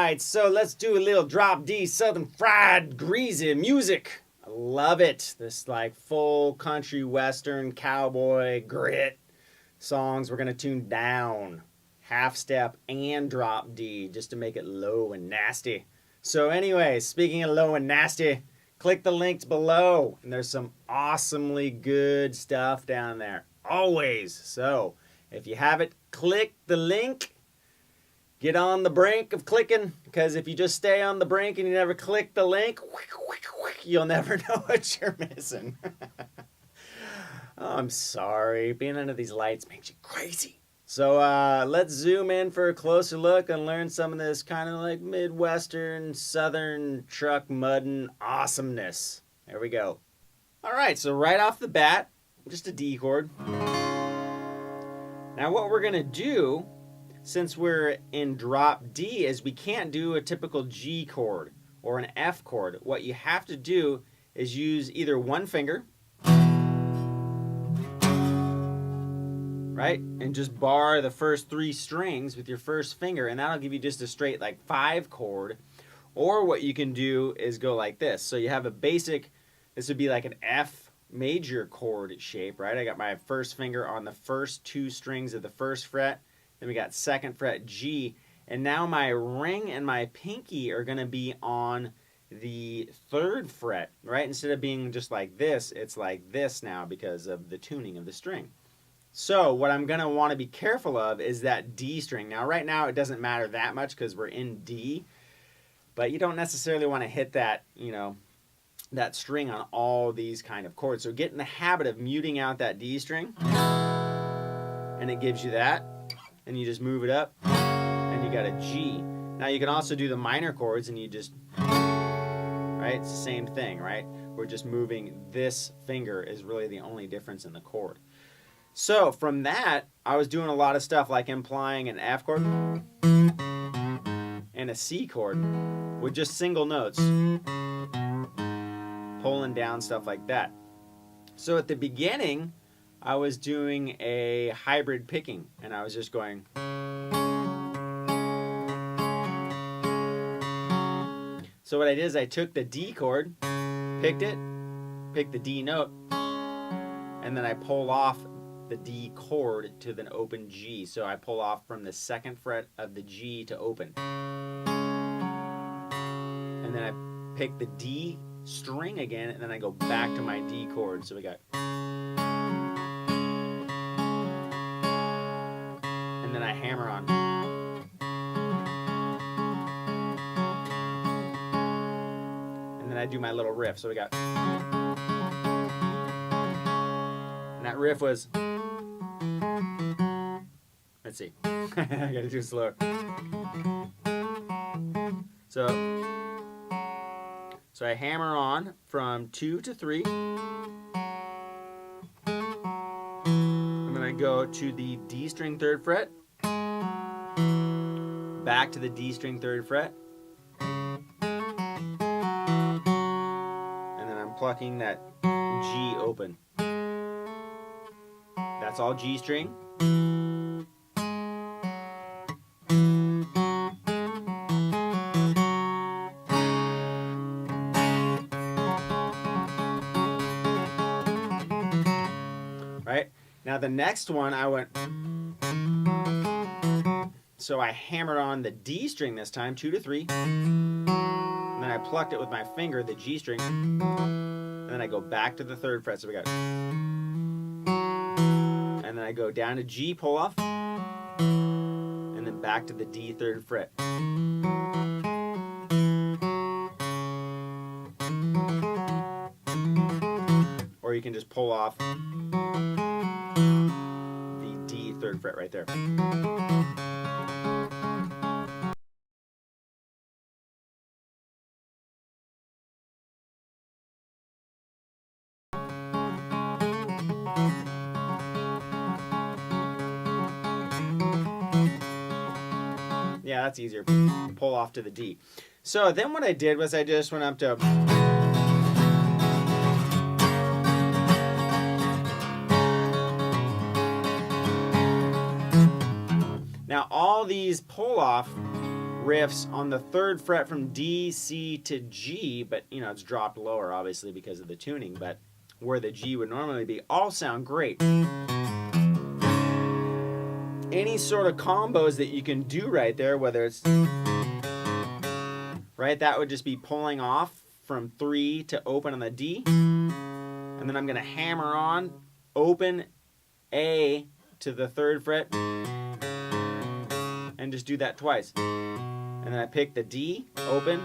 right, so let's do a little drop D Southern fried greasy music. I love it. This like full country western cowboy grit songs. We're gonna tune down, half step and drop D just to make it low and nasty. So anyway, speaking of low and nasty, click the links below and there's some awesomely good stuff down there. Always. So if you haven't clicked the link, get on the brink of clicking, because if you just stay on the brink and you never click the link, you'll never know what you're missing. Oh, I'm sorry. Being under these lights makes you crazy. So let's zoom in for a closer look and learn some of this kind of like Midwestern, Southern truck mudding awesomeness. There we go. All right, so right off the bat, just a D chord. Now what we're going to do, since we're in drop D, is we can't do a typical G chord or an F chord. What you have to do is use either one finger, right, and just bar the first 3 strings with your first finger, and that'll give you just a straight like 5 chord. Or what you can do is go like this. So you have a basic, this would be like an F major chord shape, right? I got my first finger on the first 2 strings of the first fret. Then we got 2nd fret G, and now my ring and my pinky are going to be on the 3rd fret, right? Instead of being just like this, it's like this now because of the tuning of the string. So what I'm going to want to be careful of is that D string. Now right now it doesn't matter that much because we're in D, but you don't necessarily want to hit that, you know, that string on all these kind of chords. So get in the habit of muting out that D string, and it gives you that. And you just move it up, and you got a G. Now you can also do the minor chords, and you just, right? It's the same thing, right? We're just moving this finger is really the only difference in the chord. So from that, I was doing a lot of stuff like implying an F chord and a C chord with just single notes, pulling down stuff like that. So at the beginning, I was doing a hybrid picking, and I was just going. So what I did is I took the D chord, picked it, picked the D note, and then I pull off the D chord to the open G. So I pull off from the 2nd fret of the G to open. And then I pick the D string again, and then I go back to my D chord. So we got. And then I hammer on. And then I do my little riff. So we got. And that riff was. Let's see. I gotta do it slower. So I hammer on from 2 to 3. And then I go to the D string 3rd fret. Back to the D string 3rd fret. And then I'm plucking that G open. That's all G string. Right? Now the next one I went. So I hammered on the D string this time, 2 to 3. And then I plucked it with my finger, the G string. And then I go back to the 3rd fret. So we got. And then I go down to G, pull off. And then back to the D 3rd fret. Or you can just pull off the D 3rd fret right there. Yeah, that's easier. Pull off to the D. So then what I did was I just went up to. Now all these pull off riffs on the 3rd fret from D, C to G, but you know, it's dropped lower obviously because of the tuning, but where the G would normally be, all sound great. Any sort of combos that you can do right there, whether it's right, that would just be pulling off from 3 to open on the D, and then I'm going to hammer on open A to the 3rd fret and just do that twice. And then I pick the D, open,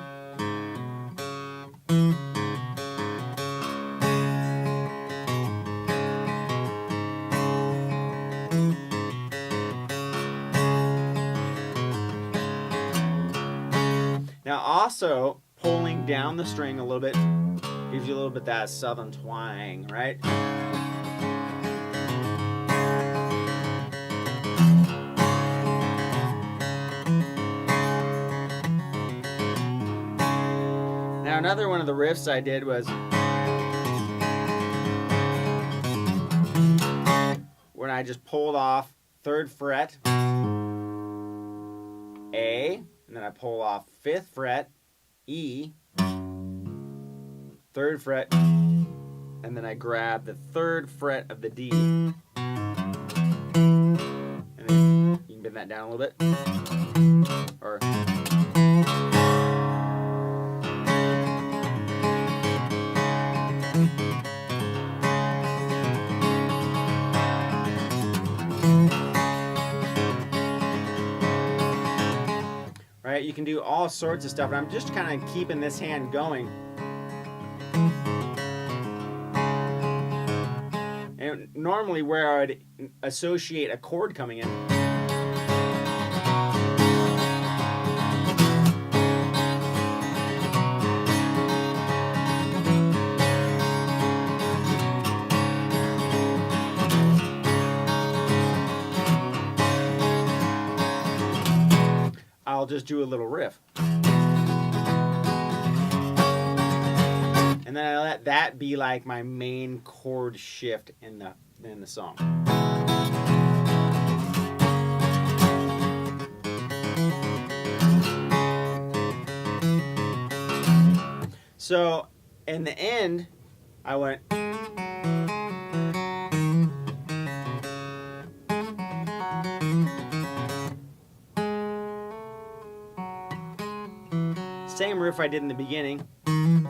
now also pulling down the string a little bit gives you a little bit that southern twang, right? Now another one of the riffs I did was when I just pulled off 3rd fret A, and then I pull off 5th fret E, 3rd fret, and then I grab the 3rd fret of the D, and then you can bend that down a little bit, or right, you can do all sorts of stuff, and I'm just kind of keeping this hand going. And normally where I would associate a chord coming in, I'll just do a little riff. And then I let that be like my main chord shift in the song. So in the end, I went same riff I did in the beginning, and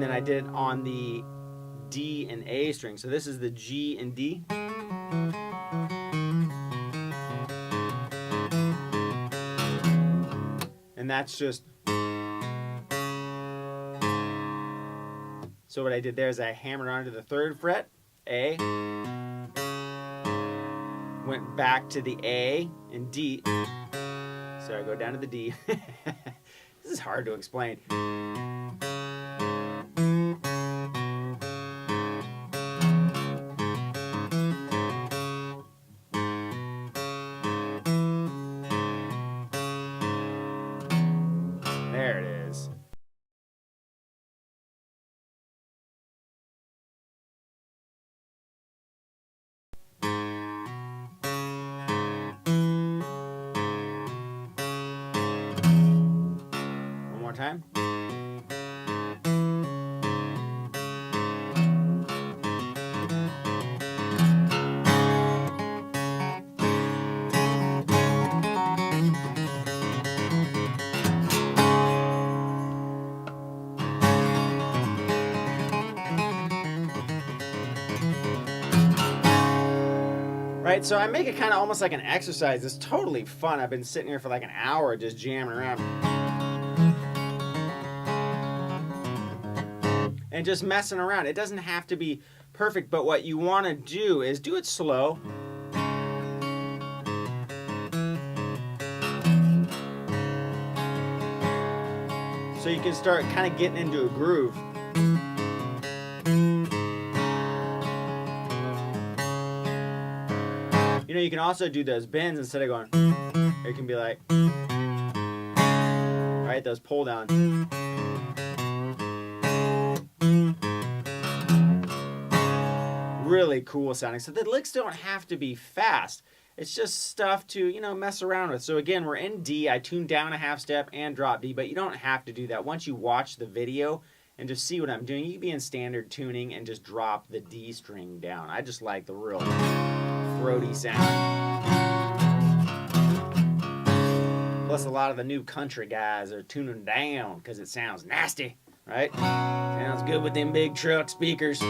then I did it on the D and A string. So this is the G and D. And that's just, so what I did there is I hammered onto the 3rd fret, A, went back to the A and D. So I go down to the D. This is hard to explain. There it is. One more time. Right, so I make it kind of almost like an exercise. It's totally fun. I've been sitting here for like an hour just jamming around. And just messing around. It doesn't have to be perfect, but what you want to do is do it slow. So you can start kind of getting into a groove. You know, you can also do those bends instead of going, it can be like, right, those pull downs. Really cool sounding. So the licks don't have to be fast. It's just stuff to, you know, mess around with. So again, we're in D. I tuned down a half step and drop D, but you don't have to do that. Once you watch the video and just see what I'm doing, you can be in standard tuning and just drop the D string down. I just like the real throaty sound. Plus, a lot of the new country guys are tuning down because it sounds nasty, right? Sounds good with them big truck speakers.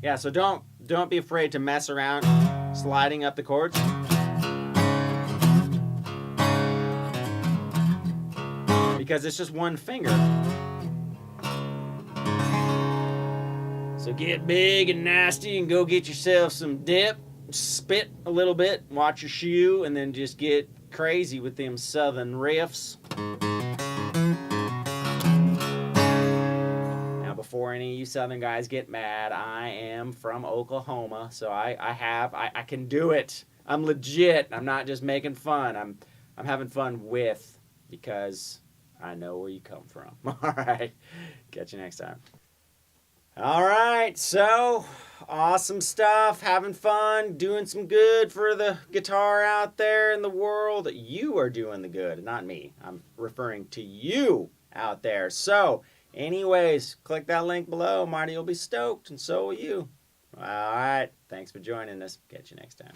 Yeah, so don't be afraid to mess around sliding up the chords. Because it's just one finger. So get big and nasty and go get yourself some dip, spit a little bit, watch your shoe, and then just get crazy with them southern riffs. Before any of you southern guys get mad, I am from Oklahoma, so I can do it. I'm legit. I'm not just making fun. I'm having fun with, because I know where you come from. All right. Catch you next time. All right. So, awesome stuff. Having fun. Doing some good for the guitar out there in the world. You are doing the good, not me. I'm referring to you out there. So, anyways, click that link below. Marty will be stoked, and so will you. All right. Thanks for joining us. Catch you next time.